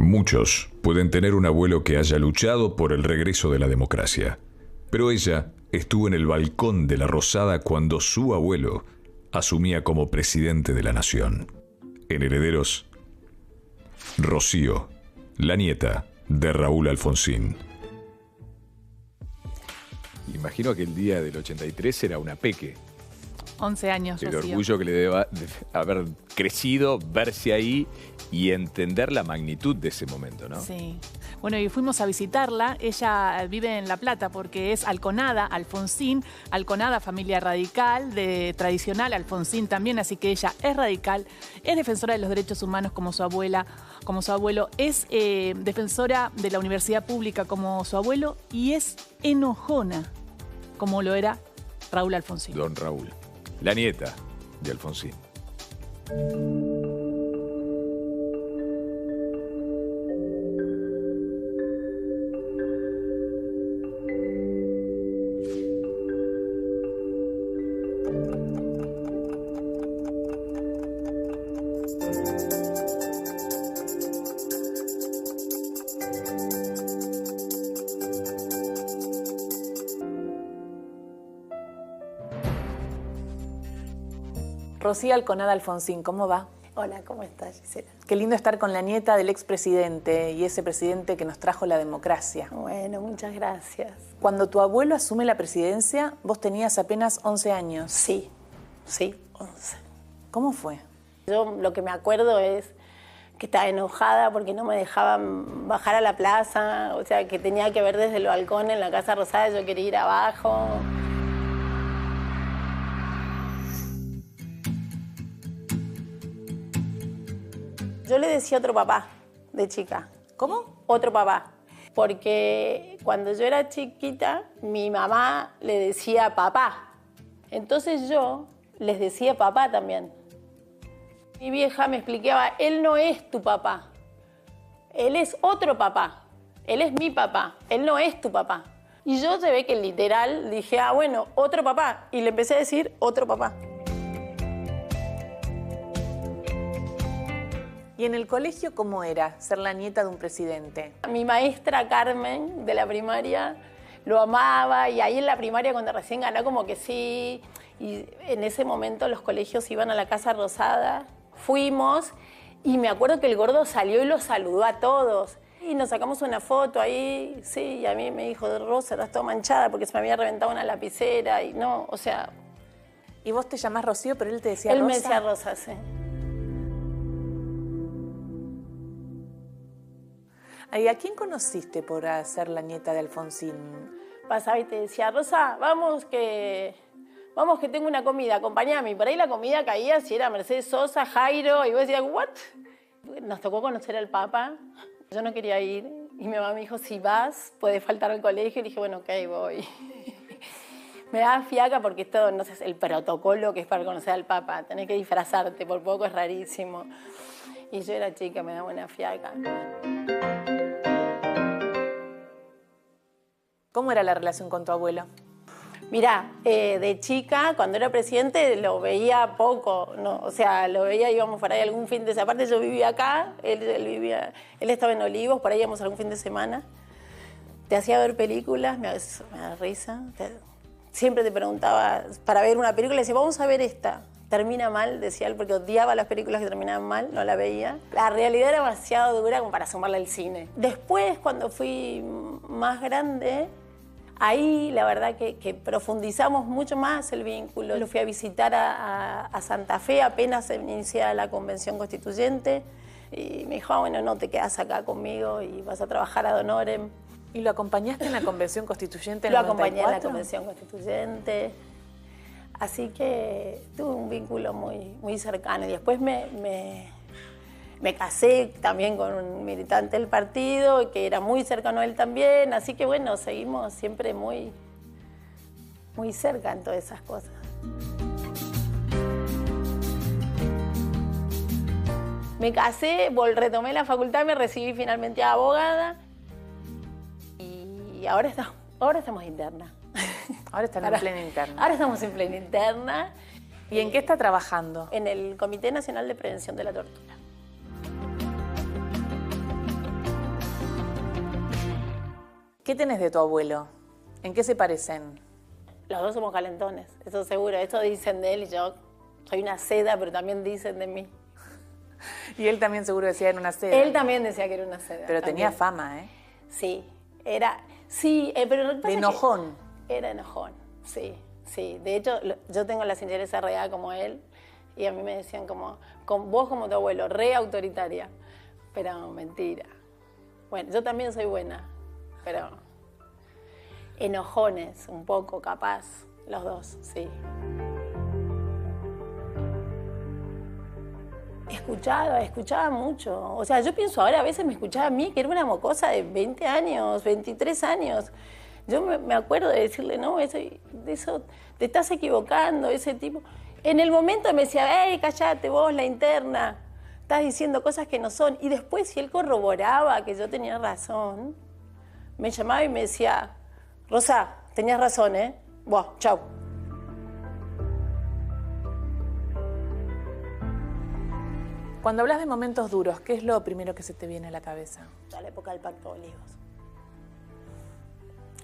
Muchos pueden tener un abuelo que haya luchado por el regreso de la democracia, pero ella estuvo en el balcón de la Rosada cuando su abuelo asumía como presidente de la nación. En Herederos, Rocío, la nieta de Raúl Alfonsín. Imagino que el día del 83 era una peque. 11 años, El Rocío. orgullo que le debe haber crecido, verse ahí y entender la magnitud de ese momento, ¿no? Sí. Bueno, y fuimos a visitarla. Ella vive en La Plata porque es Alconada, Alfonsín. Alconada, familia radical, de tradicional, Alfonsín también, así que ella es radical, es defensora de los derechos humanos como su abuela, como su abuelo, es defensora de la universidad pública como su abuelo y es enojona como lo era Raúl Alfonsín. Don Raúl, la nieta de Alfonsín. Rocío Alconada Alfonsín, ¿cómo va? Hola, ¿cómo estás, Gisela? Qué lindo estar con la nieta del expresidente y ese presidente que nos trajo la democracia. Bueno, muchas gracias. Cuando tu abuelo asume la presidencia, vos tenías apenas 11 años. Sí, 11. ¿Cómo fue? Yo lo que me acuerdo es que estaba enojada porque no me dejaban bajar a la plaza, o sea, que tenía que ver desde el balcón en la Casa Rosada, yo quería ir abajo. Yo le decía otro papá de chica. ¿Cómo? Otro papá. Porque cuando yo era chiquita, mi mamá le decía papá. Entonces yo les decía papá también. Mi vieja me explicaba, él no es tu papá. Él es otro papá. Él es mi papá. Él no es tu papá. Y yo se ve que literal dije, bueno, otro papá. Y le empecé a decir otro papá. ¿Y en el colegio cómo era ser la nieta de un presidente? Mi maestra Carmen, de la primaria, lo amaba y ahí en la primaria cuando recién ganó como que sí. Y en ese momento los colegios iban a la Casa Rosada. Fuimos y me acuerdo que el gordo salió y los saludó a todos. Y nos sacamos una foto ahí, sí, y a mí me dijo, Rosa, estás toda manchada porque se me había reventado una lapicera y no, o sea... Y vos te llamás Rocío, pero él te decía Él Rosa. me decía Rosa, sí. ¿Y a quién conociste por ser la nieta de Alfonsín? Pasaba y te decía, Rosa, vamos que tengo una comida, acompáñame. Y por ahí la comida caía, si era Mercedes Sosa, Jairo, y vos decías, ¿what? Nos tocó conocer al Papa. Yo no quería ir. Y mi mamá me dijo, si vas, puedes faltar al colegio. Y dije, bueno, ok, voy. Me da fiaca porque esto, no sé, el protocolo que es para conocer al Papa. Tenés que disfrazarte, por poco es rarísimo. Y yo era chica, me da buena fiaca. ¿Cómo era la relación con tu abuelo? Mirá, de chica, cuando era presidente, lo veía poco, ¿no? O sea, lo veía, íbamos por ahí algún fin de semana. Aparte, yo vivía acá, él estaba en Olivos, por ahí íbamos algún fin de semana. Te hacía ver películas, me da risa. Siempre te preguntaba para ver una película y decía, vamos a ver esta. Termina mal, decía él, porque odiaba las películas que terminaban mal, no la veía. La realidad era demasiado dura como para sumarla al cine. Después, cuando fui más grande, ahí la verdad que profundizamos mucho más el vínculo. Lo fui a visitar a Santa Fe apenas se inicia la Convención Constituyente y me dijo, bueno, no, te quedas acá conmigo y vas a trabajar ad honorem. ¿Y lo acompañaste en la Convención Constituyente en Lo el 94? acompañé en la Convención Constituyente. Así que tuve un vínculo muy cercano. Y después me casé también con un militante del partido, que era muy cercano a él también. Así que bueno, seguimos siempre muy cerca en todas esas cosas. Me casé, retomé la facultad, me recibí finalmente a abogada. Y ahora estamos interna. Ahora están en plena interna. Ahora estamos en plena interna. ¿Y en qué está trabajando? En el Comité Nacional de Prevención de la Tortura. ¿Qué tenés de tu abuelo? ¿En qué se parecen? Los dos somos calentones, eso seguro. Eso dicen de él y yo soy una seda, pero también dicen de mí. Y él también seguro decía era una seda. Él también decía que era una seda. Pero también. tenía fama, ¿eh? Sí, era... Sí, pero lo que pasa de enojón. Es que era enojón, sí, sí. De hecho, yo tengo la sinceridad real como él y a mí me decían como, vos como tu abuelo, re autoritaria. Pero mentira. Bueno, yo también soy buena, pero enojones un poco, capaz, los dos, sí. Escuchaba mucho. O sea, yo pienso ahora, a veces me escuchaba a mí, que era una mocosa de 20 años, 23 años. Yo me acuerdo de decirle, no, de eso te estás equivocando, ese tipo. En el momento me decía, cállate vos, la interna, estás diciendo cosas que no son. Y después, si él corroboraba que yo tenía razón, me llamaba y me decía, Rosa, tenías razón, ¿eh? Buah, chau. Cuando hablas de momentos duros, ¿qué es lo primero que se te viene a la cabeza? A la época del Pacto de Olivos.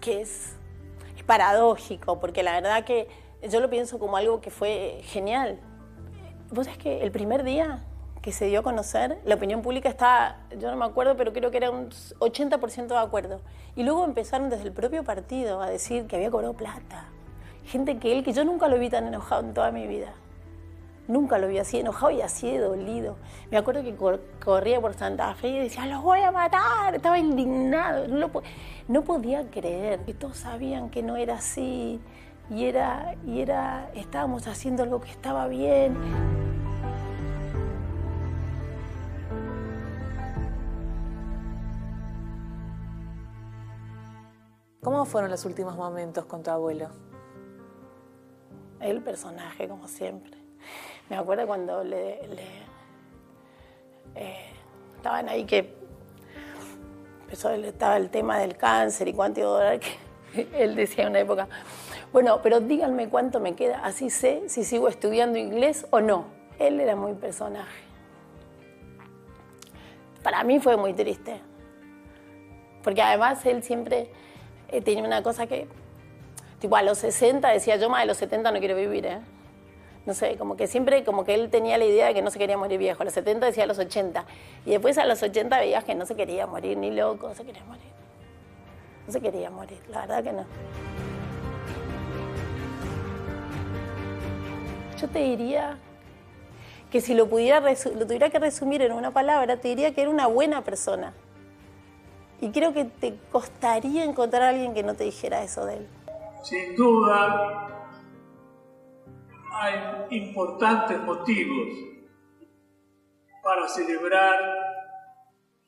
Que es paradójico, porque la verdad que yo lo pienso como algo que fue genial. Vos sabés que el primer día que se dio a conocer, la opinión pública estaba, yo no me acuerdo, pero creo que era un 80% de acuerdo. Y luego empezaron desde el propio partido a decir que había cobrado plata. Gente que yo nunca lo vi tan enojado en toda mi vida. Nunca lo vi así enojado y así de dolido. Me acuerdo que corría por Santa Fe y decía, los voy a matar. Estaba indignado. No podía creer que todos sabían que no era así. Estábamos haciendo algo que estaba bien. ¿Cómo fueron los últimos momentos con tu abuelo? El personaje, como siempre. Me acuerdo cuando estaban ahí que estaba el tema del cáncer y cuánto iba a durar, que él decía en una época, bueno, pero díganme cuánto me queda, así sé si sigo estudiando inglés o no. Él era muy personaje. Para mí fue muy triste, porque además él siempre tenía una cosa que, tipo a los 60 decía, yo más de los 70 no quiero vivir, ¿eh? No sé, como que siempre, como que él tenía la idea de que no se quería morir viejo. A los 70 decía a los 80. Y después a los 80 veías que no se quería morir, ni loco, no se quería morir. No se quería morir, la verdad que no. Yo te diría que si lo tuviera que resumir en una palabra, te diría que era una buena persona. Y creo que te costaría encontrar a alguien que no te dijera eso de él. Sin duda, hay importantes motivos para celebrar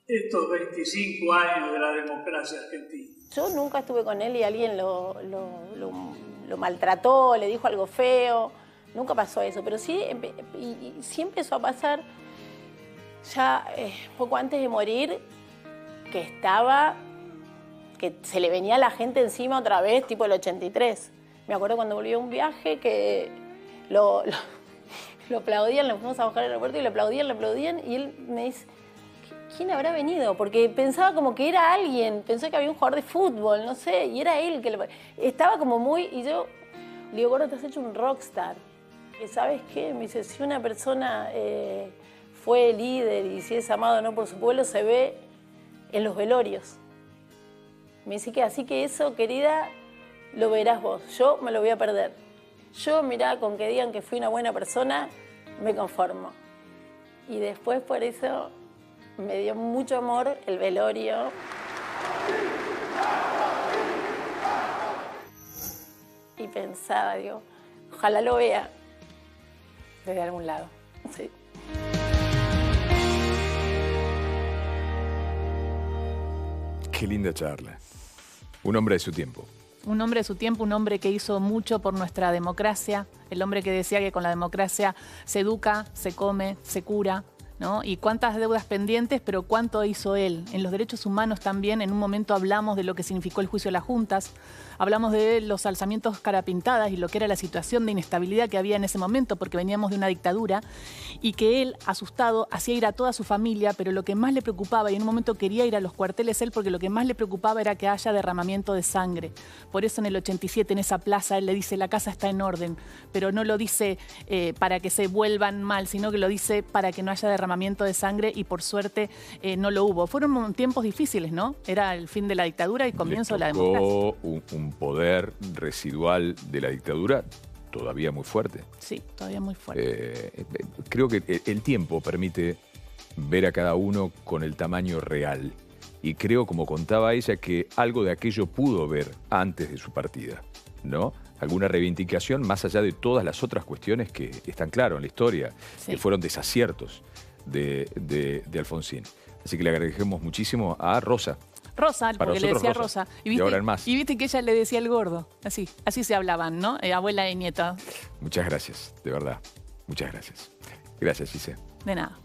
estos 25 años de la democracia argentina. Yo nunca estuve con él y alguien lo maltrató, le dijo algo feo, nunca pasó eso, pero sí, sí empezó a pasar ya poco antes de morir, que se le venía la gente encima otra vez, tipo el 83. Me acuerdo cuando volvió a un viaje que lo aplaudían, lo fuimos a bajar al aeropuerto y lo aplaudían, y él me dice, ¿quién habrá venido? Porque pensaba como que era alguien, pensó que había un jugador de fútbol, no sé, y era él que estaba como muy, y yo le digo, gordo, te has hecho un rockstar. ¿Y sabes qué? Me dice, si una persona fue líder y si es amado o no por su pueblo, se ve en los velorios. Me dice que así que eso, querida, lo verás vos, yo me lo voy a perder. Yo, mirá, con que digan que fui una buena persona, me conformo. Y después por eso me dio mucho amor el velorio. Y pensaba, digo, ojalá lo vea. Desde algún lado. Sí. Qué linda charla. Un hombre de su tiempo. Un hombre de su tiempo, un hombre que hizo mucho por nuestra democracia, el hombre que decía que con la democracia se educa, se come, se cura, ¿no? Y cuántas deudas pendientes, pero cuánto hizo él. En los derechos humanos también, en un momento hablamos de lo que significó el juicio a las juntas, hablamos de los alzamientos cara pintadas y lo que era la situación de inestabilidad que había en ese momento, porque veníamos de una dictadura, y que él, asustado, hacía ir a toda su familia, pero lo que más le preocupaba, y en un momento quería ir a los cuarteles él, porque lo que más le preocupaba era que haya derramamiento de sangre. Por eso en el 87, en esa plaza, él le dice, la casa está en orden, pero no lo dice para que se vuelvan mal, sino que lo dice para que no haya derramamiento de sangre, y por suerte no lo hubo. Fueron tiempos difíciles, ¿no? Era el fin de la dictadura y comienzo de la democracia. Un poder residual de la dictadura todavía muy fuerte. Sí, todavía muy fuerte. Creo que el tiempo permite ver a cada uno con el tamaño real. Y creo, como contaba ella, que algo de aquello pudo ver antes de su partida, ¿no? Alguna reivindicación más allá de todas las otras cuestiones que están claras en la historia, Sí. que fueron desaciertos de Alfonsín. Así que le agradecemos muchísimo a Rosa. Rosa, Para porque le nosotros, decía Rosa. Rosa. Y ahora en Más. Y viste que ella le decía el gordo. Así se hablaban, ¿no? Abuela y nieta. Muchas gracias, de verdad. Muchas gracias. Gracias, Gise. De nada.